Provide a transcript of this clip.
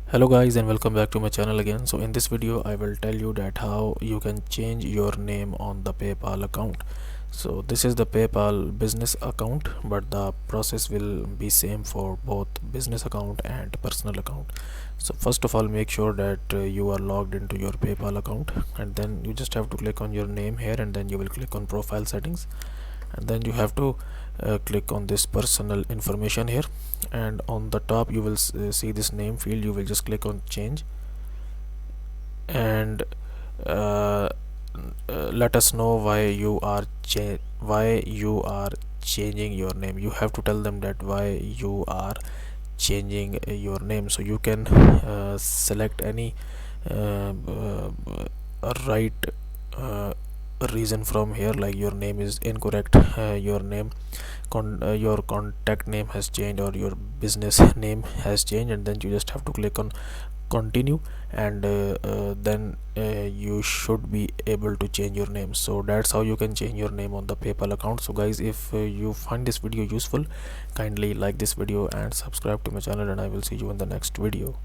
Hello guys, and welcome back to my channel again. So in this video I will tell you that how you can change your name on the PayPal account. So this is the PayPal business account, but the process will be same for both business account and personal account. So first of all, make sure that you are logged into your PayPal account, and then you just have to click on your name here, and then you will click on profile settings, and then you have to click on this personal information here, and on the top you will see this name field. You will just click on change, and uh, let us know why you are changing your name. You have to tell them that why you are changing your name. So you can select any uh, uh, right uh, reason from here, like your name is incorrect, your contact name has changed, or your business name has changed, and then you just have to click on continue, and then you should be able to change your name. So that's how you can change your name on the PayPal account. So guys, if you find this video useful, kindly like this video and subscribe to my channel, and I will see you in the next video.